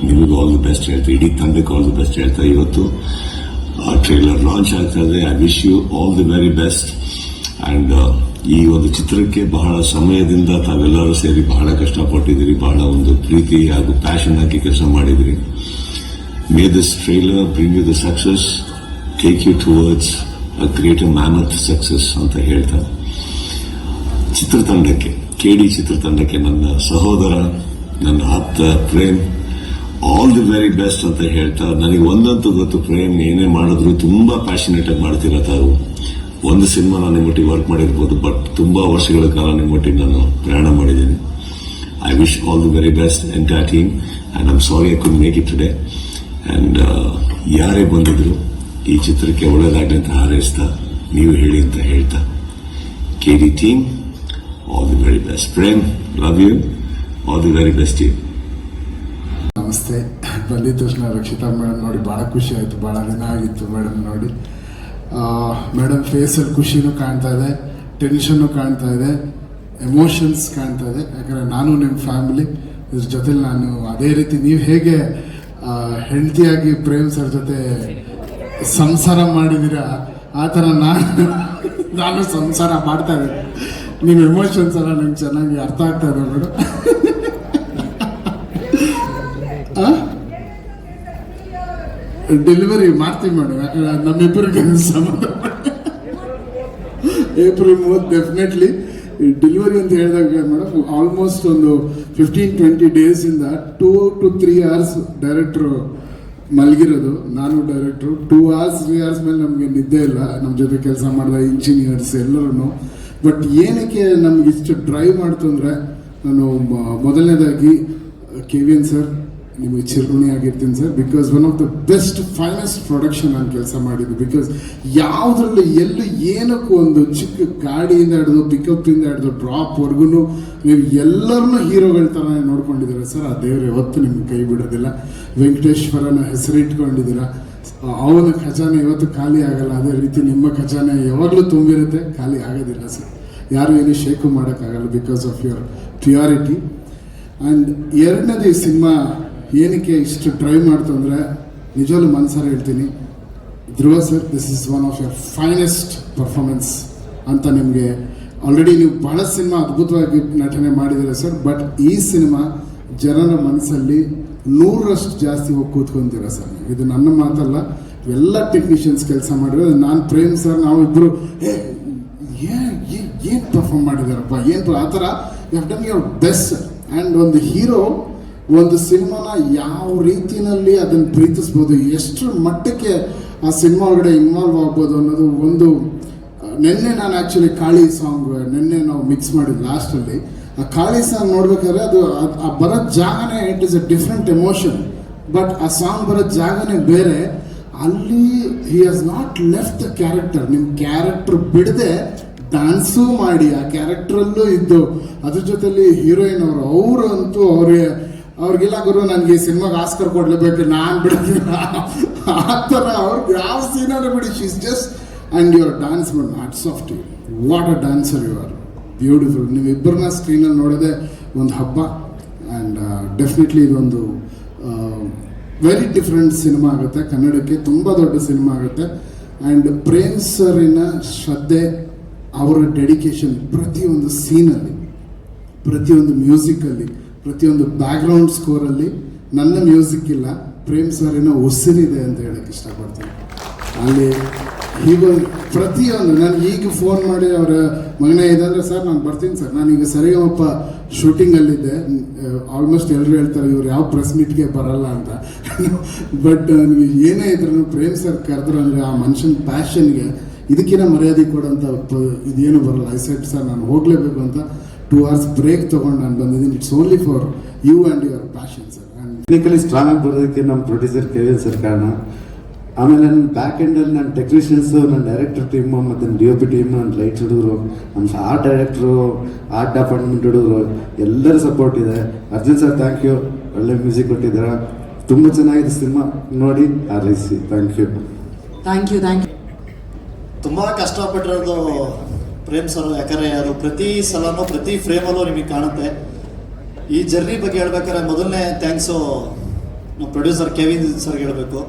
ನಿಮಗೂ all the best ಹೇಳ್ತಾ, ಇಡೀ ತಂಡಕ್ಕೆ ಆಲ್ ದಿ ಬೆಸ್ಟ್ ಹೇಳ್ತಾ, ಇವತ್ತು ಟ್ರೈಲರ್ ಲಾಂಚ್ ಆಗ್ತಾ ಇದೆ. I wish you all the very best. And ಈ ಒಂದು ಚಿತ್ರಕ್ಕೆ ಬಹಳ ಸಮಯದಿಂದ ತಾವೆಲ್ಲರೂ ಸೇರಿ ಬಹಳ ಕಷ್ಟಪಟ್ಟಿದ್ದೀರಿ, ಬಹಳ ಒಂದು ಪ್ರೀತಿ ಹಾಗೂ ಪ್ಯಾಷನ್ ಹಾಕಿ ಕೆಲಸ ಮಾಡಿದಿರಿ. May this trailer bring you the success, take you towards a greater mammoth success ಅಂತ ಹೇಳ್ತಾ, ಚಿತ್ರತಂಡಕ್ಕೆ, ಕೆಡಿ ಚಿತ್ರತಂಡಕ್ಕೆ ನನ್ನ ಸಹೋದರ, ನನ್ನ ಆಪ್ತ Prem, all the very best ಅಂತ ಹೇಳ್ತಾ, ನನಗೆ ಒಂದಂತೂ ಗೊತ್ತು, ಪ್ರೇಮ್ ಏನೇ ಮಾಡಿದ್ರು ತುಂಬಾ ಪ್ಯಾಷನೇಟ್ ಆಗಿ ಮಾಡ್ತೀರ ತಾವು. ಒಂದು ಸಿನಿಮಾ ನಾನು ನಿಮ್ಮೊಟ್ಟಿಗೆ ವರ್ಕ್ ಮಾಡಿರ್ಬೋದು, ಬಟ್ ತುಂಬಾ ವರ್ಷಗಳ ಕಾಲ ನಿಮ್ಮೊಟ್ಟಿಗೆ ನಾನು ಪ್ರಯಾಣ ಮಾಡಿದ್ದೀನಿ. I wish all the very best entire team, and I am sorry I could make it today. And ಯಾರೇ ಬಂದಿದ್ರು ಈ ಚಿತ್ರಕ್ಕೆ ಒಳ್ಳೆಯದಾಗಲಿ ಅಂತ ಹಾರೈಸ್ತಾ, ನೀವು ಹೇಳಿ ಅಂತ ಹೇಳ್ತಾ, KD team all the very best. Prem, love you, all the very best team. ನಮಸ್ತೆ. ಬಂದಿದ್ದ ತಕ್ಷಣ ರಕ್ಷಿತಾ ಮೇಡಮ್ ನೋಡಿ ಭಾಳ ಖುಷಿ ಆಯಿತು. ಭಾಳ ದಿನ ಆಗಿತ್ತು ಮೇಡಮ್ ನೋಡಿ. ಮೇಡಮ್ ಫೇಸಲ್ಲಿ ಖುಷಿನೂ ಕಾಣ್ತಾ ಇದೆ, ಟೆನ್ಷನ್ನು ಕಾಣ್ತಾ ಇದೆ, ಎಮೋಷನ್ಸ್ ಕಾಣ್ತಾ ಇದೆ. ಯಾಕಂದರೆ ನಾನು ನಿಮ್ಮ ಫ್ಯಾಮಿಲಿ ಇದ್ರ ಜೊತೆಲಿ ನಾನು ಅದೇ ರೀತಿ ನೀವು ಹೇಗೆ ಹೆಂಡತಿಯಾಗಿ ಪ್ರೇಮ್ ಸರ್ ಜೊತೆ ಸಂಸಾರ ಮಾಡಿದ್ದೀರಾ ಆ ಥರ ನಾನು ಸಂಸಾರ ಮಾಡ್ತಾ ಇದ್ದೀನಿ. ನಿಮ್ಮ ಎಮೋಷನ್ಸ್ ಎಲ್ಲ ನಂಗೆ ಚೆನ್ನಾಗಿ ಅರ್ಥ ಆಗ್ತಾ ಇದೆ ಮೇಡಮ್. ಡೆಲಿವರಿ ಮಾಡ್ತೀವಿ ಮೇಡಮ್, ಯಾಕಂದ್ರೆ ನಮ್ಮಿಬ್ಬರಿಗೆ ಸಂಬಂಧ. ಏಪ್ರಿಲ್ 30 ಡೆಫಿನೆಟ್ಲಿ ಡೆಲಿವರಿ ಅಂತ ಹೇಳಿದಾಗ ಮೇಡಮ್, ಆಲ್ಮೋಸ್ಟ್ ಒಂದು 15-20 ಡೇಸಿಂದ 2 to 3 hours ಡೈರೆಕ್ಟ್ರು ಮಲಗಿರೋದು, ನಾನು ಡೈರೆಕ್ಟ್ರು 2 hours 3 hours ಮೇಲೆ ನಮಗೆ ನಿದ್ದೆ ಇಲ್ಲ. ನಮ್ಮ ಜೊತೆ ಕೆಲಸ ಮಾಡಿದ ಇಂಜಿನಿಯರ್ಸ್ ಎಲ್ಲರೂ. ಬಟ್ ಏನಕ್ಕೆ ನಮ್ಗೆ ಇಷ್ಟು ಡ್ರೈವ್ ಮಾಡ್ತು ಅಂದರೆ, ನಾನು ಮೊದಲನೇದಾಗಿ KVN ಸರ್ ನಿಮಗೆ ಚಿರಋಣಿ ಆಗಿರ್ತೀನಿ sir. Because one of the best finest production ನಾನು ಕೆಲಸ ಮಾಡಿದ್ದು. ಬಿಕಾಸ್ ಯಾವುದ್ರಲ್ಲೂ ಎಲ್ಲೂ ಏನಕ್ಕೂ ಒಂದು ಚಿಕ್ಕ ಗಾಡಿಯಿಂದ ಹಿಡಿದು ಪಿಕಪ್ಪಿಂದ ಹಿಡಿದು ಡ್ರಾಪ್ವರೆಗೂ ನೀವು ಎಲ್ಲರನ್ನೂ ಹೀರೋಗಳ ಥರ ನೋಡ್ಕೊಂಡಿದ್ದೀರ ಸರ್. ಆ ದೇವರು ಯಾವತ್ತೂ ನಿಮ್ಗೆ ಕೈ ಬಿಡೋದಿಲ್ಲ. ವೆಂಕಟೇಶ್ವರನ ಹೆಸರಿಟ್ಕೊಂಡಿದ್ದೀರ. ಅವನ ಖಜಾನೆ ಇವತ್ತು ಖಾಲಿ ಆಗಲ್ಲ. ಅದೇ ರೀತಿ ನಿಮ್ಮ ಖಜಾನೆ ಯಾವಾಗಲೂ ತುಂಬಿರುತ್ತೆ, ಖಾಲಿ ಆಗೋದಿಲ್ಲ ಸರ್. ಯಾರು ಏನು ಶೇಕು ಮಾಡೋಕ್ಕಾಗಲ್ಲ because of your purity. And ಎರಡನೇದು, ಈ ಸಿನಿಮಾ ಏನಕ್ಕೆ ಇಷ್ಟು ಡ್ರೈವ್ ಮಾಡ್ತು ಅಂದರೆ, ನಿಜವಾಗ್ಲೂ ಮನಸಾರ ಹೇಳ್ತೀನಿ, Dhruva sir, this is one of your finest performance ಅಂತ. ನಿಮಗೆ ಆಲ್ರೆಡಿ ನೀವು ಬಹಳ ಸಿನಿಮಾ ಅದ್ಭುತವಾಗಿ ನಟನೆ ಮಾಡಿದ್ದೀರ ಸರ್. ಬಟ್ ಈ ಸಿನಿಮಾ ಜನರ ಮನಸ್ಸಲ್ಲಿ 100ರಷ್ಟು ಜಾಸ್ತಿ ಹೋಗಿ ಕೂತ್ಕೊಂತೀರ ಸರ್. ಇದು ನನ್ನ ಮಾತಲ್ಲ, ಎಲ್ಲ ಟೆಕ್ನಿಷಿಯನ್ಸ್ ಕೆಲಸ ಮಾಡಿದ್ರೆ, ನಾನು ಪ್ರೇಮ್ ಸರ್ ನಾವಿಬ್ಬರು ಏನು ಪರ್ಫಾರ್ಮ್ ಮಾಡಿದಾರಪ್ಪ, ಏನು ಆ ಥರ you have done your best. And ಒಂದು ಹೀರೋ ಒಂದು ಸಿನಿಮಾನ ಯಾವ ರೀತಿಯಲ್ಲಿ ಅದನ್ನು ಪ್ರೀತಿಸ್ಬೋದು, ಎಷ್ಟು ಮಟ್ಟಕ್ಕೆ ಆ ಸಿನಿಮಾ ಒಳಗಡೆ ಇನ್ವಾಲ್ವ್ ಆಗ್ಬೋದು ಅನ್ನೋದು ಒಂದು. ನಿನ್ನೆ ನಾನು ಆ್ಯಕ್ಚುಲಿ ಕಾಳಿ ಸಾಂಗ್ ನಿನ್ನೆ ನಾವು ಮಿಕ್ಸ್ ಮಾಡಿದ್ದು ಲಾಸ್ಟಲ್ಲಿ. ಆ ಕಾಳಿ ಸಾಂಗ್ ನೋಡ್ಬೇಕಾದ್ರೆ ಅದು ಆ ಬರೋ ಜಾಗನೇ it is a different emotion. But ಆ ಸಾಂಗ್ ಬರೋ ಜಾಗನೇ ಬೇರೆ. ಅಲ್ಲಿ he has not left the character. ನಿಮ್ಮ ಕ್ಯಾರೆಕ್ಟರ್ ಬಿಡದೆ ಡ್ಯಾನ್ಸು ಮಾಡಿ ಆ ಕ್ಯಾರೆಕ್ಟ್ರಲ್ಲೂ ಇದ್ದು, ಅದ್ರ ಜೊತೆಲಿ ಹೀರೋಯಿನ್ ಅವರು ಅಂತೂ ಅವ್ರಿಗೆಲ್ಲ ಗುರು ನನಗೆ ಈ ಸಿನಿಮಾಗೆ ಆಸ್ಕರ್ ಕೊಡ್ಲೇಬೇಕು, ನಾನು ಬಿಡ್ತೀನಿ ಆ ಥರ. ಅವ್ರಿಗೆ ಯಾವ ಸೀನಲ್ಲೂ ಬಿಡಿ, she's just. And your dance madam, hats off to you. What a dancer you are, beautiful. ನೀವು ಇಬ್ಬರನ್ನ ಸ್ಕ್ರೀನಲ್ಲಿ ನೋಡೋದೇ ಒಂದು ಹಬ್ಬ. ಆ್ಯಂಡ್ ಡೆಫಿನೆಟ್ಲಿ ಇದೊಂದು ವೆರಿ ಡಿಫ್ರೆಂಟ್ ಸಿನಿಮಾ ಆಗುತ್ತೆ. ಕನ್ನಡಕ್ಕೆ ತುಂಬ ದೊಡ್ಡ ಸಿನಿಮಾ ಆಗುತ್ತೆ. ಆ್ಯಂಡ್ ಪ್ರೇಮ್ ಸರಿನ ಶ್ರದ್ಧೆ, ಅವರ ಡೆಡಿಕೇಶನ್ ಪ್ರತಿಯೊಂದು ಸೀನಲ್ಲಿ, ಪ್ರತಿಯೊಂದು ಮ್ಯೂಸಿಕಲ್ಲಿ, ಪ್ರತಿಯೊಂದು ಬ್ಯಾಕ್ಗ್ರೌಂಡ್ ಸ್ಕೋರಲ್ಲಿ ನನ್ನ ಮ್ಯೂಸಿಕ್ ಇಲ್ಲ, ಪ್ರೇಮ್ ಸರಿನ ಉಸಿರಿದೆ ಅಂತ ಹೇಳಕ್ಕೆ ಇಷ್ಟಪಡ್ತೀನಿ. ಅಲ್ಲಿ ಈಗ ಪ್ರತಿಯೊಂದು, ನಾನು ಈಗ ಫೋನ್ ಮಾಡಿ ಅವರ ಮಗನೇ ಇದಂದರೆ ಸರ್ ನಾನು ಬರ್ತೀನಿ ಸರ್, ನಾನೀಗ ಸರಿಗಮಪ್ಪ ಶೂಟಿಂಗಲ್ಲಿದ್ದೆ. ಆಲ್ಮೋಸ್ಟ್ ಎಲ್ಲರೂ ಹೇಳ್ತಾರೆ ಇವ್ರು ಯಾವ ಪ್ರೆಸ್ ಮೀಟ್ಗೆ ಬರಲ್ಲ ಅಂತ. ಬಟ್ ನನಗೆ ಏನೇ ಇದ್ರೂ ಪ್ರೇಮ್ ಸರ್ ಕರೆದ್ರು ಅಂದರೆ ಆ ಮನುಷ್ಯನ ಪ್ಯಾಷನ್ಗೆ ಇದಕ್ಕಿಂತ ಮರ್ಯಾದೆ ಕೊಡೋಂಥ ಇದೇನು ಬರಲ್ಲ. ಐ ಸೆಟ್ ಸರ್ ನಾನು ಹೋಗಲೇಬೇಕು ಅಂತ 2 hours ಬ್ರೇಕ್ ತೊಗೊಂಡು ನಾನು ಬಂದಿದ್ದೀನಿ. It's only for you and your passion sir. Technically strong ಆಗಿ ಬರೋದಕ್ಕೆ ನಮ್ಮ ಪ್ರೊಡ್ಯೂಸರ್ KVN ಸರ್ ಕಾರಣ. ಆಮೇಲೆ ನನ್ನ ಬ್ಯಾಕ್ ಎಂಡಲ್ಲಿ ನನ್ನ ಟೆಕ್ನಿಷಿಯನ್ಸು, ನನ್ನ ಡೈರೆಕ್ಟರ್ ಟೀಮು, ಮತ್ತು ನನ್ನ DOP ಟೀಮು, ನನ್ನ ಲೈಟ್ಸ್ ಹುಡುಗರು, ನಮ್ಮ ಆರ್ಟ್ ಡೈರೆಕ್ಟ್ರು, ಆರ್ಟ್ ಡಿಪಾರ್ಟ್ಮೆಂಟ್ ಹುಡುಗರು, ಎಲ್ಲರ ಸಪೋರ್ಟ್ ಇದೆ. ಅರ್ಜುನ್ ಸರ್ ಥ್ಯಾಂಕ್ ಯು, ಒಳ್ಳೆ ಮ್ಯೂಸಿಕ್ ಕೊಟ್ಟಿದ್ದಾರೆ. ತುಂಬ ಚೆನ್ನಾಗಿದೆ ಸಿನಿಮಾ, ನೋಡಿ ಹಾರೈಸಿ. Thank you. ತುಂಬ ಕಷ್ಟಪಟ್ಟಿರೋದು ಪ್ರೇಮ್ ಸರ್. ಯಾಕಂದರೆ ಅದು ಪ್ರತಿ ಸಲನೂ ಪ್ರತಿ ಫ್ರೇಮಲ್ಲೂ ನಿಮಗೆ ಕಾಣುತ್ತೆ. ಈ ಜರ್ನಿ ಬಗ್ಗೆ ಹೇಳ್ಬೇಕಾದ್ರೆ ಮೊದಲನೇ ಥ್ಯಾಂಕ್ಸು ನಮ್ಮ ಪ್ರೊಡ್ಯೂಸರ್ ಕೆವಿನ್ ಸರ್ಗೆ ಹೇಳಬೇಕು.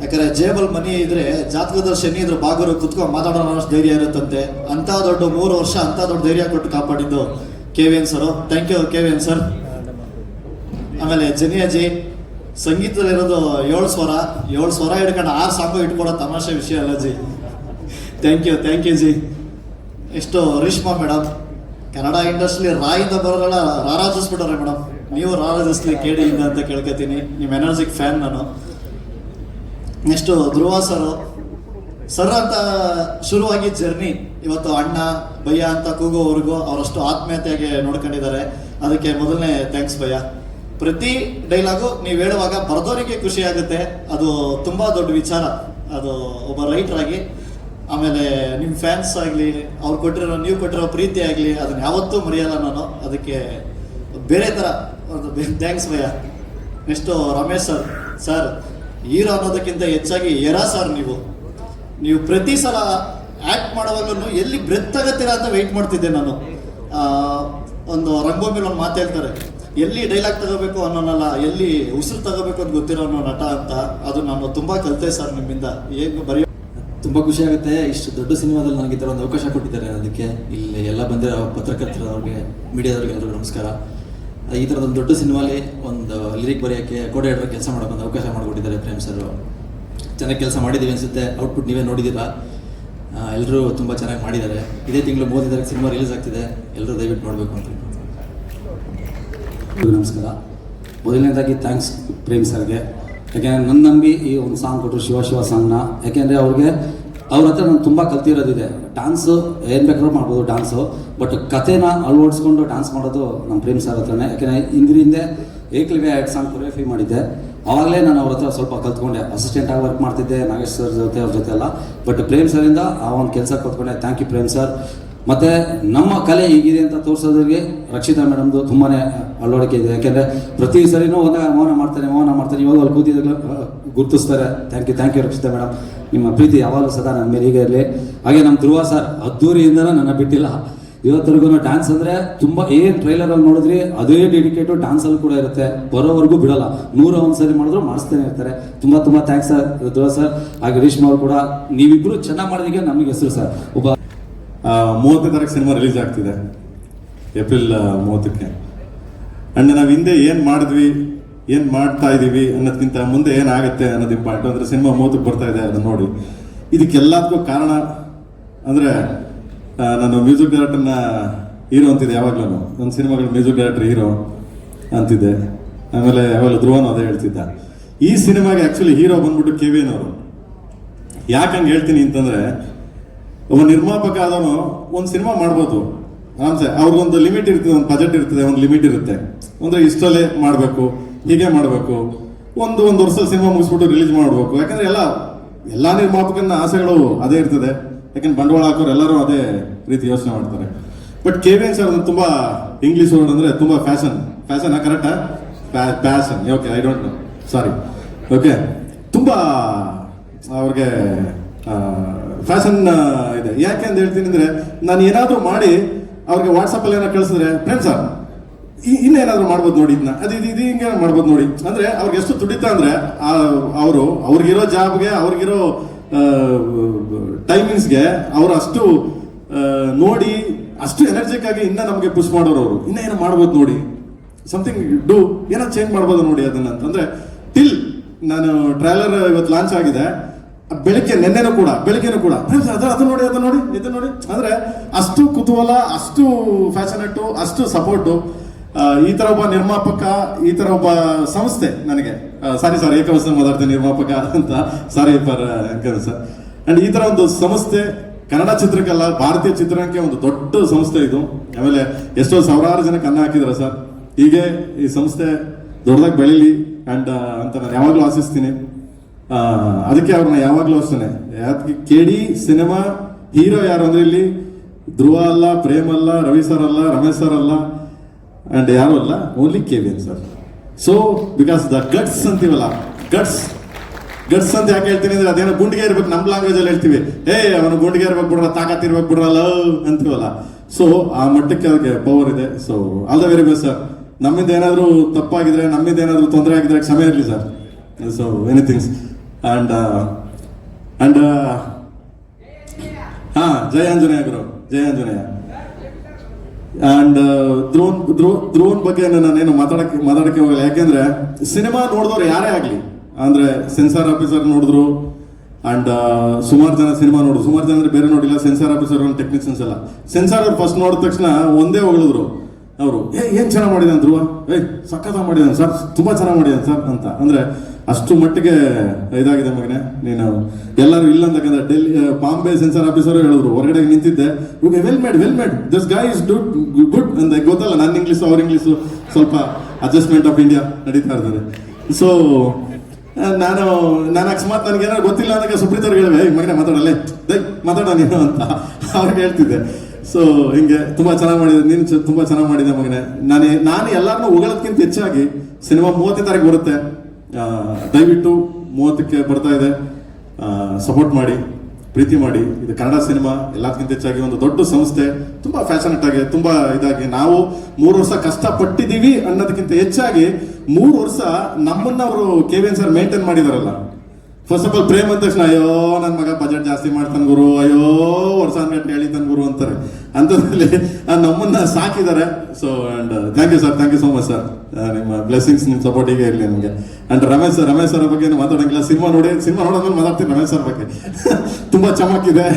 ಯಾಕಂದರೆ ಜೇಬಲ್ ಮನಿ ಇದ್ರೆ ಜಾತಕದ ಶನಿ ಇದ್ರೆ ಬಾಗರು ಕುತ್ಕೊಂಡು ಮಾತಾಡೋಣ ಅಷ್ಟು ಧೈರ್ಯ ಇರುತ್ತಂತೆ. ಅಂಥ ದೊಡ್ಡ 3 ವರ್ಷ ಅಂಥ ದೊಡ್ಡ ಧೈರ್ಯ ಕೊಟ್ಟು ಕಾಪಾಡಿದ್ದು Kevin sir. Thank you Kevin sir. ಆಮೇಲೆ ಜನಿಯಾಜಿ ಸಂಗೀತದಲ್ಲಿರೋದು 7 ಸ್ವರ ಹಿಡ್ಕೊಂಡು 6 ಸಾಂಗು ಇಟ್ಕೊಡೋ ತಮಾಷೆ ವಿಷಯ ಅಲ್ಲ ಜಿ. Thank U G. ಎಷ್ಟು ರೇಷ್ಮಾ ಮೇಡಮ್ ಕನ್ನಡ ಇಂಡಸ್ಟ್ರಿ ರಾಯಿಂದ ಬರೋಲ್ಲ ರಾರಾಜಿಸ್ಬಿಟ್ಟಾರೆ ಮೇಡಮ್. ನೀವು ರಾರಾಜಿಸ್ಲಿ ಕೇಳಿಯಿಂದ ಅಂತ ಕೇಳ್ಕೊತೀನಿ. ನಿಮ್ಮ ಎನರ್ಜಿಕ್ ಫ್ಯಾನ್ ನಾನು. ನೆಕ್ಸ್ಟು ಧ್ರುವ ಸರ್ ಅಂತ ಶುರುವಾಗಿ ಜರ್ನಿ ಇವತ್ತು ಅಣ್ಣ ಭಯ್ಯ ಅಂತ ಕೂಗೋವರೆಗೂ ಅವರಷ್ಟು ಆತ್ಮೀಯತೆಯಾಗಿ ನೋಡ್ಕೊಂಡಿದ್ದಾರೆ. ಅದಕ್ಕೆ ಮೊದಲನೇ ಥ್ಯಾಂಕ್ಸ್ ಭಯ್ಯ. ಪ್ರತಿ ಡೈಲಾಗು ನೀವು ಹೇಳುವಾಗ ಬರೆದವರಿಗೆ ಖುಷಿ ಆಗುತ್ತೆ, ಅದು ತುಂಬ ದೊಡ್ಡ ವಿಚಾರ. ಅದು ಒಬ್ಬ ರೈಟರ್ ಆಗಿ, ಆಮೇಲೆ ನಿಮ್ಮ ಫ್ಯಾನ್ಸ್ ಆಗಲಿ, ನೀವು ಕೊಟ್ಟಿರೋ ಪ್ರೀತಿ ಆಗಲಿ, ಅದನ್ನ ಯಾವತ್ತೂ ಮರೆಯಲ್ಲ ನಾನು. ಅದಕ್ಕೆ ಬೇರೆ ಥರ ಒಂದು thanks bhaiya. Next Ramesh sir hero ಅನ್ನೋದಕ್ಕಿಂತ ಹೆಚ್ಚಾಗಿ ಸರ್ ನೀವು ಪ್ರತಿ ಸಲ ಆ್ಯಕ್ಟ್ ಮಾಡುವಾಗಲೂ ಎಲ್ಲಿ ಬ್ರೆತ್ ಆಗತ್ತೀರಾ ಅಂತ ವೆಯ್ಟ್ ಮಾಡ್ತಿದ್ದೆ ನಾನು. ಒಂದು ರಂಗೋಮೇಲೆ ಒಂದು ಮಾತು ಹೇಳ್ತಾರೆ, ಎಲ್ಲಿ ಡೈಲಾಗ್ ತಗೋಬೇಕು ಅನ್ನೋನಲ್ಲ, ಎಲ್ಲಿ ಉಸಿರು ತಗೋಬೇಕು ಅಂತ ಗೊತ್ತಿರೋ ಅನ್ನೋ ನಟ ಅಂತ. ಅದು ನಾನು ತುಂಬ ಕಲಿತೆ ಸರ್ ನಿಮ್ಮಿಂದ. ಏನು ಬರೆಯೋ ತುಂಬ ಖುಷಿ ಆಗುತ್ತೆ. ಇಷ್ಟು ದೊಡ್ಡ ಸಿನಿಮಾದಲ್ಲಿ ನನಗೆ ಈ ಥರ ಒಂದು ಅವಕಾಶ ಕೊಟ್ಟಿದ್ದಾರೆ. ಅದಕ್ಕೆ ಇಲ್ಲಿ ಎಲ್ಲ ಬಂದಿರೋ ಪತ್ರಕರ್ತರವ್ರಿಗೆ, ಮೀಡಿಯಾದವ್ರಿಗೆ ಎಲ್ಲರಿಗೂ ನಮಸ್ಕಾರ. ಈ ಥರದೊಂದು ದೊಡ್ಡ ಸಿನಿಮಾಲಿ ಒಂದು ಲಿರಿಕ್ ಬರೆಯೋಕ್ಕೆ, ಕೋಡೆ ಹಿಡಿದ್ರೆ ಕೆಲಸ ಮಾಡೋಕೆ ಒಂದು ಅವಕಾಶ ಮಾಡಿಕೊಟ್ಟಿದ್ದಾರೆ ಪ್ರೇಮ್ ಸರ್. ಚೆನ್ನಾಗಿ ಕೆಲಸ ಮಾಡಿದ್ದೀವಿ ಅನಿಸುತ್ತೆ. ಔಟ್ಪುಟ್ ನೀವೇ ನೋಡಿದ್ದೀರಾ. ಎಲ್ಲರೂ ತುಂಬ ಚೆನ್ನಾಗಿ ಮಾಡಿದ್ದಾರೆ. ಇದೇ ತಿಂಗಳು 3 ತಾರೀಕು ಸಿನಿಮಾ ರಿಲೀಸ್ ಆಗ್ತಿದೆ. ಎಲ್ಲರೂ ದಯವಿಟ್ಟು ನೋಡಬೇಕು ಅಂತ. ನಮಸ್ಕಾರ. ಮೊದಲನೇದಾಗಿ ಥ್ಯಾಂಕ್ಸ್ ಪ್ರೇಮ್ ಸರ್ಗೆ. ಯಾಕೆಂದರೆ ನನ್ನ ನಂಬಿ ಈ ಒಂದು ಸಾಂಗ್ ಕೊಟ್ಟರು, ಶಿವ ಸಾಂಗ್ನ. ಯಾಕೆಂದರೆ ಅವ್ರ ಹತ್ರ ನಾನು ತುಂಬ ಕಲ್ತಿರೋದಿದೆ. ಡ್ಯಾನ್ಸು ಏನು ಬೇಕಾದ್ರೂ ಮಾಡ್ಬೋದು ಡ್ಯಾನ್ಸು, ಬಟ್ ಕಥೆನ ಅಳವಡಿಸ್ಕೊಂಡು ಡ್ಯಾನ್ಸ್ ಮಾಡೋದು ನಮ್ಮ ಪ್ರೇಮ್ ಸರ್ ಹತ್ರನೇ. ಯಾಕೆಂದರೆ ಹಿಂದೆ ಏಕಲವ್ಯ 2 ಸಾಂಗ್ ಕೊರಿಯೋಗ್ರಫಿ ಮಾಡಿದ್ದೆ. ಆವಾಗಲೇ ನಾನು ಅವ್ರ ಹತ್ರ ಸ್ವಲ್ಪ ಕಲ್ತ್ಕೊಂಡೆ. ಅಸಿಸ್ಟೆಂಟಾಗಿ ವರ್ಕ್ ಮಾಡ್ತಿದ್ದೆ ನಾಗೇಶ್ ಸರ್ ಜೊತೆ, ಅವ್ರ ಜೊತೆ ಎಲ್ಲ. ಬಟ್ ಪ್ರೇಮ್ ಸರಿಂದ ಆ ಒಂದು ಕೆಲಸ ಕಲ್ತ್ಕೊಂಡೆ. Thank you Prem sir. ಮತ್ತು ನಮ್ಮ ಕಲೆ ಹೇಗಿದೆ ಅಂತ ತೋರಿಸೋದ್ರಿಗೆ ರಕ್ಷಿತಾ ಮೇಡಮ್ದು ತುಂಬಾ ಅಳವಡಿಕೆ ಇದೆ. ಯಾಕೆಂದರೆ ಪ್ರತಿ ಸರಿನೂ ಮೌನ ಮಾಡ್ತಾರೆ. ಇವಾಗ ಅಲ್ಲಿ ಕೂತಿದ್ದಾಗಲೂ ಗುರುತಿಸ್ತಾರೆ. Thank you Rakshita madam. ನಿಮ್ಮ ಪ್ರೀತಿ ಯಾವಾಗಲೂ ಸದಾ ನನ್ನ ಮೇಲೆ ಹೀಗೆ ಇರಲಿ. ಹಾಗೆ ನಮ್ಮ ಧ್ರುವ ಸರ್ ಅದ್ದೂರಿಯಿಂದನೂ ನನ್ನ ಬಿಟ್ಟಿಲ್ಲ. ಇವತ್ತರೆಗೂ ಡ್ಯಾನ್ಸ್ ಅಂದರೆ ತುಂಬ ಏನು ಟ್ರೈಲರಲ್ಲಿ ನೋಡಿದ್ರಿ ಅದೇ ಡೆಡಿಕೇಟು ಡ್ಯಾನ್ಸಲ್ಲಿ ಕೂಡ ಇರುತ್ತೆ. ಬರೋವರೆಗೂ ಬಿಡಲ್ಲ. 101 ಸರಿ ಮಾಡಿದ್ರು ಮಾಡಿಸ್ತಾನೆ ಇರ್ತಾರೆ. ತುಂಬ ಥ್ಯಾಂಕ್ಸ್ ಸರ್ ಧ್ರುವ ಸರ್. ಹಾಗೆ ರೇಷ್ಮಾ ಅವ್ರು ಕೂಡ. ನೀವಿಬ್ಬರು ಚೆನ್ನಾಗಿ ಮಾಡೋದಕ್ಕೆ ನಮಗೆ ಹೆಸರು ಸರ್. ಒಬ್ಬ 30ನೇ ತಾರೀಕು ಸಿನಿಮಾ ರಿಲೀಸ್ ಆಗ್ತಿದೆ, ಏಪ್ರಿಲ್ 30ಕ್ಕೆ. ಅಂಡ್ ನಾವು ಹಿಂದೆ ಏನು ಮಾಡಿದ್ವಿ, ಏನು ಮಾಡ್ತಾ ಇದ್ದೀವಿ ಅನ್ನೋದಕ್ಕಿಂತ ಮುಂದೆ ಏನಾಗುತ್ತೆ ಅನ್ನೋದು ಇಂಪಾರ್ಟೆಂಟ್. ಅಂದರೆ ಸಿನಿಮಾ 30ಕ್ಕೆ ಬರ್ತಾ ಇದೆ, ಅದನ್ನು ನೋಡಿ. ಇದಕ್ಕೆಲ್ಲದಕ್ಕೂ ಕಾರಣ ಅಂದರೆ ನಾನು ಮ್ಯೂಸಿಕ್ ಡೈರೆಕ್ಟರ್ನ ಹೀರೋ ಅಂತಿದ್ದೆ ಯಾವಾಗಲೂ. ನನ್ನ ಸಿನಿಮಾಗಳ ಮ್ಯೂಸಿಕ್ ಡೈರೆಕ್ಟರ್ ಹೀರೋ ಅಂತಿದ್ದೆ. ಆಮೇಲೆ ಯಾವಾಗಲೂ ಧ್ರುವನು ಅದೇ ಹೇಳ್ತಿದ್ದ. ಈ ಸಿನಿಮಾಗೆ ಆ್ಯಕ್ಚುಲಿ ಹೀರೋ ಬಂದ್ಬಿಟ್ಟು ಕೆವಿನ್ ಅವರು. ಯಾಕಂಗೆ ಹೇಳ್ತೀನಿ ಅಂತಂದರೆ, ಒಬ್ಬ ನಿರ್ಮಾಪಕ ಆದವನು ಒಂದು ಸಿನಿಮಾ ಮಾಡ್ಬೋದು ಆರಾಮ್ಸೆ. ಅವ್ರಿಗೊಂದು ಲಿಮಿಟ್ ಇರ್ತದೆ, ಒಂದು ಬಜೆಟ್ ಇರ್ತದೆ, ಒಂದು ಲಿಮಿಟ್ ಇರುತ್ತೆ. ಅಂದರೆ ಇಷ್ಟಲ್ಲೇ ಮಾಡಬೇಕು, ಹೀಗೆ ಮಾಡಬೇಕು, ಒಂದು ವರ್ಷದ ಸಿನಿಮಾ ಮುಗಿಸ್ಬಿಟ್ಟು ರಿಲೀಸ್ ಮಾಡಬೇಕು. ಯಾಕಂದರೆ ಎಲ್ಲ ನಿರ್ಮಾಪಕನ ಆಸೆಗಳು ಅದೇ ಇರ್ತದೆ. ಯಾಕಂದ್ರೆ ಬಂಡವಾಳ ಹಾಕೋರು ಎಲ್ಲರೂ ಅದೇ ರೀತಿ ಯೋಚನೆ ಮಾಡ್ತಾರೆ. ಬಟ್ ಕೆವಿನ್ ಸರ್ ತುಂಬ ಇಂಗ್ಲೀಷ್ ವರ್ಡ್ ಅಂದರೆ ತುಂಬ ಫ್ಯಾಷನ್ ಕರೆಕ್ಟಾ? Passion. Okay, I don't know, sorry. Okay, ತುಂಬ ಅವ್ರಿಗೆ ಫ್ಯಾಷನ್ ಇದೆ. ಯಾಕೆ ಅಂತ ಹೇಳ್ತೀನಿ ಅಂದರೆ, ನಾನು ಏನಾದರೂ ಮಾಡಿ ಅವ್ರಿಗೆ ವಾಟ್ಸಪ್ಪಲ್ಲಿ ಏನೋ ಕಳಿಸಿದ್ರೆ, ಪ್ರೇಮ್ ಸರ್ ಇನ್ನೇನಾದರೂ ಮಾಡ್ಬೋದು ನೋಡಿ, ಇದನ್ನ ಇದು ಹಿಂಗೆ ಮಾಡ್ಬೋದು ನೋಡಿ. ಅಂದರೆ ಅವ್ರಿಗೆ ಎಷ್ಟು ತುಡಿತ ಅಂದರೆ, ಅವ್ರಿಗಿರೋ ಜಾಬ್ಗೆ, ಅವ್ರಿಗಿರೋ ಟೈಮಿಂಗ್ಸ್ಗೆ ಅವರು ಅಷ್ಟು ನೋಡಿ, ಅಷ್ಟು ಎನರ್ಜಿಕ್ ಆಗಿ ಇನ್ನೂ ನಮಗೆ ಪುಷ್ ಮಾಡೋರು. ಅವರು ಇನ್ನೇನೋ ಮಾಡ್ಬೋದು ನೋಡಿ, ಸಮಥಿಂಗ್ ಡೂ, ಏನೋ ಚೇಂಜ್ ಮಾಡ್ಬೋದು ನೋಡಿ ಅದನ್ನ ಅಂತಂದರೆ. ಟಿಲ್ ನಾನು ಟ್ರೈಲರ್ ಇವತ್ತು ಲಾಂಚ್ ಆಗಿದೆ, ನೆನ್ನೆನೂ ಕೂಡ ಅದು ನೋಡಿ ಅಂದ್ರೆ ಅಷ್ಟು ಕುತೂಹಲ, ಅಷ್ಟು ಫ್ಯಾಷನೇಟು, ಅಷ್ಟು ಸಪೋರ್ಟು. ಈ ತರ ಒಬ್ಬ ನಿರ್ಮಾಪಕ, ಈ ತರ ಒಬ್ಬ ಸಂಸ್ಥೆ ನನಗೆ, ಸಾರಿ ಸರ್ ಏಕವಚನ ಮಾತಾಡ್ತೇನೆ ನಿರ್ಮಾಪಕ ಅಂತ, ಸಾರಿ ಫಾರ್ ಸರ್. ಅಂಡ್ ಈ ತರ ಒಂದು ಸಂಸ್ಥೆ ಕನ್ನಡ ಚಿತ್ರಕ್ಕಲ್ಲ, ಭಾರತೀಯ ಚಿತ್ರಕ್ಕೆ ಒಂದು ದೊಡ್ಡ ಸಂಸ್ಥೆ ಇದು. ಆಮೇಲೆ ಎಷ್ಟೋ ಸಾವಿರಾರು ಜನಕ್ಕೆ ಅನ್ನ ಹಾಕಿದಾರೆ ಸರ್. ಹೀಗೆ ಈ ಸಂಸ್ಥೆ ದೊಡ್ಡದಾಗಿ ಬೆಳೀಲಿ ಅಂಡ್ ಅಂತ ನಾನು ಯಾವಾಗಲೂ ಆಶಿಸ್ತೀನಿ. ಅದಕ್ಕೆ ಅವ್ರನ್ನ ಯಾವಾಗಲೂ ಅಷ್ಟೇ. ಕೆಡಿ ಸಿನಿಮಾ ಹೀರೋ ಯಾರು ಅಂದ್ರೆ ಇಲ್ಲಿ ಧ್ರುವ ಅಲ್ಲ, ಪ್ರೇಮ್ ಅಲ್ಲ, ರವಿ ಸರ್ ಅಲ್ಲ, ರಮೇಶ್ ಸರ್ ಅಲ್ಲ, ಅಂಡ್ ಯಾರು ಅಲ್ಲ, only Kevin sir. So because the guts ಅಂತೀವಲ್ಲ, ಗಟ್ಸ್ ಅಂತ ಯಾಕೆ ಹೇಳ್ತೀನಿ ಅಂದ್ರೆ, ಅದೇನೋ ಗುಂಡಿಗೆ ಇರ್ಬೇಕು, ನಮ್ಮ ಲ್ಯಾಂಗ್ವೇಜ್ ಅಲ್ಲಿ ಹೇಳ್ತೀವಿ, ಅವನು ಗುಂಡಿಗೆ ಇರ್ಬೇಕು ಬಿಡ್ರ, ತಾಕತ್ ಇರ್ಬೇಕು ಬಿಡ್ರಲ್ಲ ಅಂತೀವಲ್ಲ. ಸೊ ಆ ಮಟ್ಟಕ್ಕೆ ಅದಕ್ಕೆ ಪವರ್ ಇದೆ. So all the very best sir. ನಮ್ಮಿಂದ ಏನಾದರೂ ತಪ್ಪಾಗಿದ್ರೆ, ನಮ್ಮಿಂದ ಏನಾದರೂ ತೊಂದರೆ ಆಗಿದ್ರೆ ಕ್ಷಮೆ ಇರಲಿ ಸರ್. ಸೊ ಎನಿಥಿಂಗ್ಸ್ ಆ್ಯಂಡ್ ಜಯ ಆಂಜನೇಯ ಗುರು, ಜಯ ಆಂಜನೇಯ. ಆ್ಯಂಡ್ ಧ್ರುವನ್ ಬಗ್ಗೆ ನಾನೇನು ಮಾತಾಡಕ್ಕೆ ಹೋಗಲ್ಲ. ಯಾಕೆಂದ್ರೆ ಸಿನಿಮಾ ನೋಡಿದವ್ರು ಯಾರೇ ಆಗಲಿ, ಅಂದ್ರೆ ಸೆನ್ಸಾರ್ ಆಫೀಸರ್ ನೋಡಿದ್ರು ಅಂಡ್ ಸುಮಾರು ಜನ ಸಿನಿಮಾ ನೋಡಿದ್ರು, ಸುಮಾರು ಜನ ಅಂದ್ರೆ ಬೇರೆ ನೋಡಿಲ್ಲ, ಸೆನ್ಸಾರ್ ಆಫೀಸರ್ ಟೆಕ್ನಿಷಿಯನ್ಸ್ ಎಲ್ಲ. ಸೆನ್ಸಾರ್ ಅವ್ರು ಫಸ್ಟ್ ನೋಡಿದ ತಕ್ಷಣ ಒಂದೇ ಹೊಗಳಿದ್ರು ಅವರು, ಏನ್ ಚೆನ್ನಾಗಿ ಮಾಡಿದಾನೆ ಧ್ರುವ, ಸಖತ್ ಮಾಡಿದಾನೆ ಸರ್, ತುಂಬಾ ಚೆನ್ನಾಗಿ ಮಾಡಿದಾನೆ ಸರ್ ಅಂತ. ಅಂದ್ರೆ ಅಷ್ಟು ಮಟ್ಟಿಗೆ ಇದಾಗಿದೆ ಮಗನೆ ನೀನು. ಎಲ್ಲರೂ ಇಲ್ಲ ಅಂತಂದ್ರೆ ಡೆಲ್ಲಿ ಬಾಂಬೆ ಸೆನ್ಸಾರ್ ಆಫೀಸರ್ ಹೇಳಿದ್ರು, ಹೊರಗಡೆ ನಿಂತಿದ್ದೆ, well made this guy is good ಅಂತ. ಗೊತ್ತಲ್ಲ ನನ್ನ ಇಂಗ್ಲೀಷು ಅವ್ರ ಇಂಗ್ಲೀಷು ಸ್ವಲ್ಪ ಅಡ್ಜಸ್ಟ್ಮೆಂಟ್ ಆಫ್ ಇಂಡಿಯಾ ನಡೀತಾ ಇರ್ತದೆ. ಸೊ ನಾನು ಅಕಸ್ಮಾತ್ ನನಗೆ ಏನಾದ್ರು ಗೊತ್ತಿಲ್ಲ ಅಂದಾಗ ಸುಪ್ರೀತವ್ರಿಗೆ ಹೇಳಿದೆ, ಮಗನೇ ಮಾತಾಡಲ್ಲೇ ಮಾತಾಡ ನೀನು ಅಂತ ಅವ್ರಿಗೆ ಹೇಳ್ತಿದ್ದೆ. ಸೊ ಹಿಂಗೆ ತುಂಬಾ ಚೆನ್ನಾಗಿ ಮಾಡಿದೆ, ನೀನು ತುಂಬಾ ಚೆನ್ನಾಗಿ ಮಾಡಿದೆ ಮಗನೇ. ನಾನು ಎಲ್ಲರನ್ನೂ ಹೊಗಳೋದಕ್ಕಿಂತ ಹೆಚ್ಚಾಗಿ ಸಿನಿಮಾ 30ನೇ ತಾರೀಕು ಬರುತ್ತೆ, ದಯವಿಟ್ಟು 30ಕ್ಕೆ ಬರ್ತಾ ಇದೆ, ಸಪೋರ್ಟ್ ಮಾಡಿ, ಪ್ರೀತಿ ಮಾಡಿ. ಇದು ಕನ್ನಡ ಸಿನಿಮಾ ಎಲ್ಲದಕ್ಕಿಂತ ಹೆಚ್ಚಾಗಿ ಒಂದು ದೊಡ್ಡ ಸಂಸ್ಥೆ, ತುಂಬಾ ಫ್ಯಾಷನೇಟ್ ಆಗಿ, ತುಂಬಾ ಇದಾಗಿ ನಾವು 3 ವರ್ಷ ಕಷ್ಟಪಟ್ಟಿದ್ದೀವಿ ಅನ್ನೋದಕ್ಕಿಂತ ಹೆಚ್ಚಾಗಿ 3 ವರ್ಷ ನಮ್ಮನ್ನ ಅವರು KVN ಸರ್ ಮೇಂಟೈನ್ ಮಾಡಿದಾರಲ್ಲ. ಫಸ್ಟ್ ಆಫ್ ಆಲ್ ಪ್ರೇಮ್ ಅಂದ ತಕ್ಷಣ ಅಯ್ಯೋ ನನ್ನ ಮಗ ಬಜೆಟ್ ಜಾಸ್ತಿ ಮಾಡ್ತಾನೆ ಗುರು, ಅಯ್ಯೋ ವರ್ಷ ಗಂಟೆ ಹೇಳಿತಾನೆ ಗುರು ಅಂತಾರೆ. ಅಂಥದ್ರಲ್ಲಿ ನಮ್ಮನ್ನ ಸಾಕಿದ್ದಾರೆ. So and thank you so much sir. ನಿಮ್ಮ ಬ್ಲೆಸ್ಸಿಂಗ್ಸ್, ನಿಮ್ಮ ಸಪೋರ್ಟ್ ಹೀಗೆ ಇರಲಿ ನಮಗೆ. ಅಂಡ್ ರಮೇಶ್ ಸರ್ ಬಗ್ಗೆ ಮಾತಾಡೋಂಗಿಲ್ಲ, ಸಿನಿಮಾ ನೋಡೋದ್ಮೇಲೆ ಮಾತಾಡ್ತೀನಿ ರಮೇಶ್ ಸರ್ ಬಗ್ಗೆ. ತುಂಬಾ ಚಮಕಿದೆ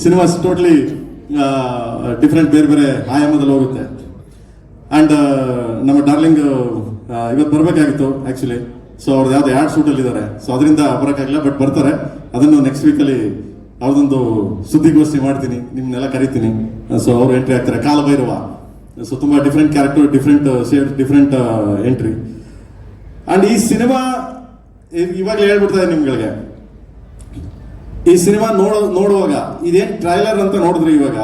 ಸಿನಿಮಾ, ಟೋಟ್ಲಿ ಡಿಫ್ರೆಂಟ್, ಬೇರೆ ಬೇರೆ ಆಯಾಮದಲ್ಲಿ ಹೋಗುತ್ತೆ. ಅಂಡ್ ನಮ್ಮ ಡಾರ್ಲಿಂಗ್ ಇವತ್ತು ಬರಬೇಕಾಗಿತ್ತು ಆಕ್ಚುಲಿ. ಸೊ ಅವ್ರದ್ದು ಯಾವ್ದು ಆ್ಯಡ್ ಶೂಟಲ್ಲಿ ಇದ್ದಾರೆ, ಸೊ ಅದರಿಂದ ಬರೋಕ್ಕಾಗಿಲ್ಲ, ಬಟ್ ಬರ್ತಾರೆ. ಅದನ್ನು ನೆಕ್ಸ್ಟ್ ವೀಕಲ್ಲಿ ಅವ್ರದ್ದೊಂದು ಸುದ್ದಿಗೋಷ್ಠಿ ಮಾಡ್ತೀನಿ, ನಿಮ್ಮನ್ನೆಲ್ಲ ಕರಿತೀನಿ. ಸೊ ಅವರು ಎಂಟ್ರಿ ಆಗ್ತಾರೆ, ಕಾಲಭೈರವ. ಸೊ ತುಂಬಾ different character, different shade, different entry. And ಈ ಸಿನಿಮಾ ಇವಾಗಲೇ ಹೇಳ್ಬಿಡ್ತಾ ಇದೆ ನಿಮ್ಗಳಿಗೆ, ಈ ಸಿನಿಮಾ ನೋಡುವಾಗ ಇದೇನ್ ಟ್ರೈಲರ್ ಅಂತ ನೋಡಿದ್ರಿ, ಇವಾಗ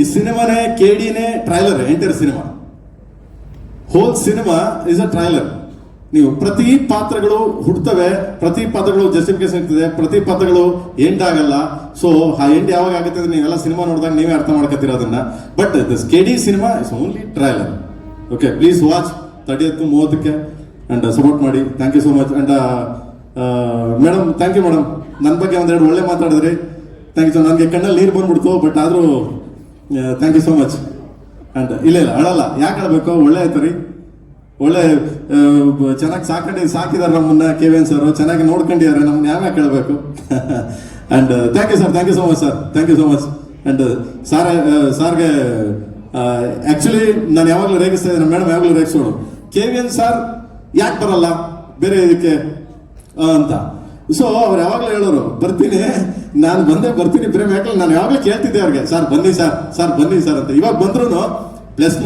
ಈ ಸಿನಿಮಾನೇ KDನೇ trailer. Entire cinema, whole cinema is a trailer. ನೀವು ಪ್ರತಿ ಪಾತ್ರಗಳು ಹುಡ್ತವೆ, ಪ್ರತಿ ಪಾತ್ರಗಳು ಜಸ್ಟಿಫಿಕೇಶನ್ ಇರ್ತದೆ, ಪ್ರತಿ ಪಾತ್ರಗಳು ಎಂಡ್ ಆಗಲ್ಲ. ಸೊ ಆ ಎಂಡ್ ಯಾವಾಗ ಆಗುತ್ತೆ ಅಂದ್ರೆ ನೀವೆಲ್ಲ ಸಿನಿಮಾ ನೋಡಿದಾಗ ನೀವೇ ಅರ್ಥ ಮಾಡ್ಕೊತೀರ ಅದನ್ನ. But this KD cinema is only trailer. Okay, please watch 30th 30ಕ್ಕೆ ಅಂಡ್ ಸಪೋರ್ಟ್ ಮಾಡಿ. Thank you so much. And madam, thank you madam, ನನ್ನ ಬಗ್ಗೆ ಒಂದೆರಡು ಒಳ್ಳೆ ಮಾತಾಡಿದ್ರಿ. Thank you. ನನಗೆ ಕಣ್ಣಲ್ಲಿ ನೀರು ಬಂದ್ಬಿಡ್ತು, ಬಟ್ ಆದರೂ thank you so much. And ಇಲ್ಲ ಅಳಲ್ಲ, ಯಾಕೆ ಅಳಬೇಕು, ಒಳ್ಳೆ ಆಯ್ತು ರೀ, ಒಳ್ಳೆ ಚೆನ್ನಾಗಿ ಸಾಕಿದಾರೆ ನಮ್ಮನ್ನ KVN ಸರ್, ಚೆನ್ನಾಗಿ ನೋಡ್ಕೊಂಡಿದ್ದಾರೆ ನಮ್ಮನ್ನ, ಯಾವ್ಯಾವ ಕೇಳಬೇಕು. And thank you sir, thank you so much sir, thank you so much. And ಸಾರ್ಗೆ ಆಕ್ಚುಲಿ ನಾನು ಯಾವಾಗಲೂ ರೇಗಿಸ್ತಾ ಇದ್ದೀನಿ, ಮೇಡಮ್ ಯಾವಾಗಲೂ ರೇಗಿಸೋಳು, KVN ಸರ್ ಯಾಕೆ ಬರಲ್ಲ ಬೇರೆ ಇದಕ್ಕೆ ಅಂತ. ಸೊ ಅವ್ರು ಯಾವಾಗಲೂ ಹೇಳೋರು, ಬರ್ತೀನಿ, ನಾನು ಬರ್ತೀನಿ ಪ್ರೇಮ್. ಯಾಕಂದ್ರೆ ನಾನು ಯಾವಾಗಲೂ ಕೇಳ್ತಿದ್ದೆ ಅವ್ರಿಗೆ, ಸರ್ ಬನ್ನಿ ಸರ್ ಅಂತ. ಇವಾಗ ಬಂದ್ರು ಪ್ಲಸ್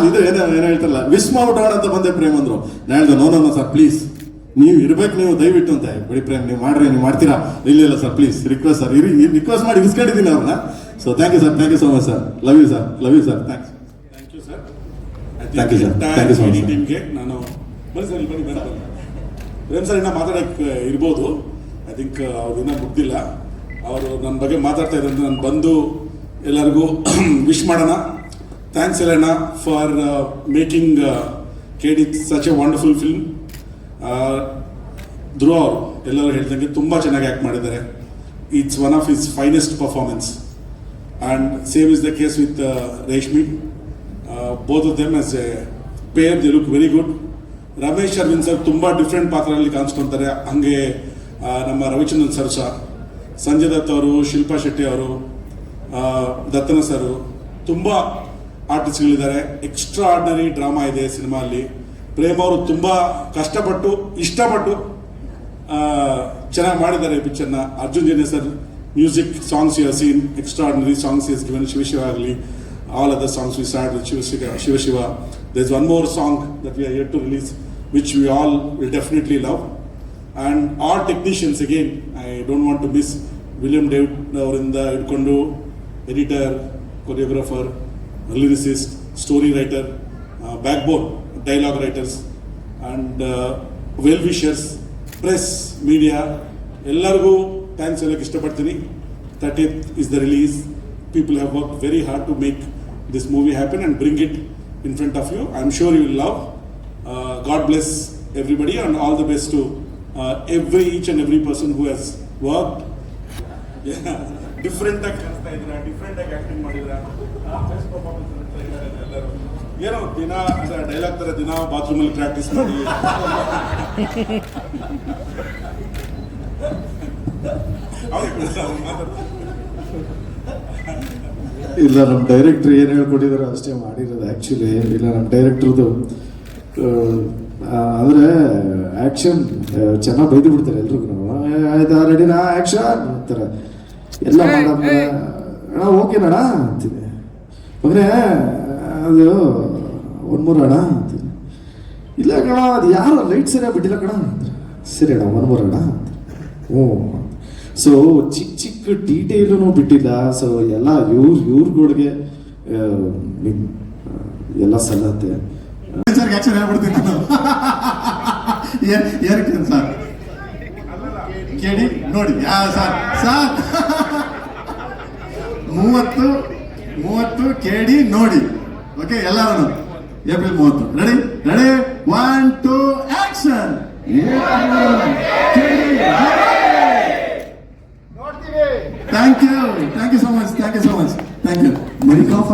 ಇದು ಏನೋ ಹೇಳ್ತಾರಲ್ಲ, ವಿಶ್ ಮಾಡ್ಬಿಡೋಣ ಅಂತ ಬಂದೆ ಪ್ರೇಮ್ ಅಂದ್ರು. ನಾನು ಹೇಳ್ದೆ, ನೋ ಸರ್ ಪ್ಲೀಸ್, ನೀವು ಇರ್ಬೇಕು, ನೀವು ದಯವಿಟ್ಟು ಅಂತ. ಬಿಡಿ ಪ್ರೇಮ್, ನೀವು ಮಾಡ್ತೀರಾ? ಇಲ್ಲ sir please, request sir, request ಮಾಡಿ ಇಸ್ಕೊಂಡಿದ್ದೀನಿ ಅವ್ರನ್ನ. So thank you sir, thank you so much sir, love you sir, thanks. Thank you sir, thank you sir, thank you so much. ಟೀಮ್ಗೆ ನಾನು ಬನ್ನಿ ಪ್ರೇಮ್ ಸರ್ ಇನ್ನ ಮಾತಾಡಕ್ಕೆ ಇರ್ಬೋದು. ಐ ಥಿಂಕ್ ಅವ್ರು ಇನ್ನೂ ಮುಗ್ದಿಲ್ಲ. ಅವರು ನನ್ನ ಬಗ್ಗೆ ಮಾತಾಡ್ತಾ ಇದ್ದಾರೆ, ನಾನು ಬಂದು ಎಲ್ಲರಿಗೂ ವಿಶ್ ಮಾಡೋಣ. Thanks Elena for making KD such a wonderful film. Dhruva ಅವರು ಎಲ್ಲರೂ ಹೇಳ್ದಂಗೆ ತುಂಬ ಚೆನ್ನಾಗಿ ಆ್ಯಕ್ಟ್ ಮಾಡಿದ್ದಾರೆ. It's one of his finest performance. And same is the case with Reshmi. Both of them as a pair they look very good. Ramesh Aravind sir ತುಂಬ different ಪಾತ್ರಗಳಲ್ಲಿ ಕಾಣಿಸ್ಕೊತಾರೆ. ಹಾಗೆ ನಮ್ಮ ರವಿಚಂದ್ರನ್ ಸರ್ ಸಹ, ಸಂಜಯ್ ದತ್ ಅವರು, ಶಿಲ್ಪಾ ಶೆಟ್ಟಿ ಅವರು, ದತ್ತನ ಸರ್, ತುಂಬ ಆರ್ಟಿಸ್ಟ್ಗಳಿದ್ದಾರೆ. ಎಕ್ಸ್ಟ್ರಾ ಆರ್ಡಿನರಿ ಡ್ರಾಮಾ ಇದೆ ಸಿನಿಮಾ ಅಲ್ಲಿ. ಪ್ರೇಮ್ ಅವರು ತುಂಬ ಕಷ್ಟಪಟ್ಟು ಇಷ್ಟಪಟ್ಟು ಚೆನ್ನಾಗಿ ಮಾಡಿದ್ದಾರೆ ಈ ಪಿಕ್ಚರ್ನ. Arjun Janya sir music, songs you have seen, extraordinary songs is given. Shiva ಆಗಲಿ, all other songs we started with Shiva. There's one more song that we are yet to release, which we all will definitely love. And all technicians, again, I don't want to miss William David Avrinda Idkondu, editor, choreographer, lyricist, story writer, backbone, dialogue writers, and well-wishers, press, media, ಎಲ್ಲರಿಗೂ thanks ಹೇಳಕ್ಕೆ ಇಷ್ಟಪಡ್ತೀನಿ. 30th is the release. People have worked very hard to make this movie happen and bring it in front of you. I'm sure you will love. God bless everybody and all the best to each and every person who has worked. Yeah, different acting ಮಾಡಿದ್ರ best performance ಅಂತ ಇದ್ದಾರೆ ಎಲ್ಲರೂ. ಏನೋ ದಿನ dialogue ತರ ದಿನ bathroom ಅಲ್ಲಿ practice ಮಾಡಿ ಇಲ್ಲ, ನಮ್ಮ ಡೈರೆಕ್ಟ್ರ್ ಏನು ಹೇಳ್ಕೊಟ್ಟಿದಾರೋ ಅಷ್ಟೇ ಮಾಡಿರೋದು ಆ್ಯಕ್ಚುಲಿ. ಇಲ್ಲ, ನಮ್ಮ ಡೈರೆಕ್ಟ್ರದ್ದು ಅಂದರೆ ಆ್ಯಕ್ಷನ್ ಚೆನ್ನಾಗಿ ಬೈದು ಬಿಡ್ತಾರೆ ಎಲ್ರಿಗೂ. ಆಯ್ತಾ, ರೆಡಿನಾ, ಆ್ಯಕ್ಷನ್ ಅಂತಾರೆ. ಎಲ್ಲ ಮಾಡಾದ್ಮೇಲೆ ಅಣ್ಣ ಓಕೆನಣ್ಣ ಅಂತೀನಿ. ಮಗನೇ ಅದು 1 ಅಣ್ಣ ಅಂತೀನಿ. ಇಲ್ಲ ಕಣ, ಅದು ಯಾರು ಲೈಟ್ ಸರಿಯಾಗಿ ಬಿಟ್ಟಿಲ್ಲ ಕಣ ಅಂತಾರೆ. ಸರಿ ಅಣ್ಣ 1 ಅಣ್ಣ ಅಂತೀನಿ. ಹ್ಞೂ. ಸೊ ಚಿಕ್ಕ ಡೀಟೇಲೂ ಬಿಟ್ಟಿಲ್ಲ. ಸೊ ಎಲ್ಲ ಇವ್ರುಗಳಿಗೆ ಎಲ್ಲ ಸಲ್ಲತ್ತೆ. ಸರ್ ಆಕ್ಷನ್ ಹೇಳ್ಬಿಡ್ತೀನಿ ನಾನು. ಏನಕ್ಕೆ ಸರ್ ಕೇಳಿ ನೋಡಿ. ಸರ್ 30 ಕೇಳಿ ನೋಡಿ. ಓಕೆ, ಎಲ್ಲರೂ April 30. Ready 1 2 action. Thank you so much. Thank you. ಮರಿ ಕಾಫ್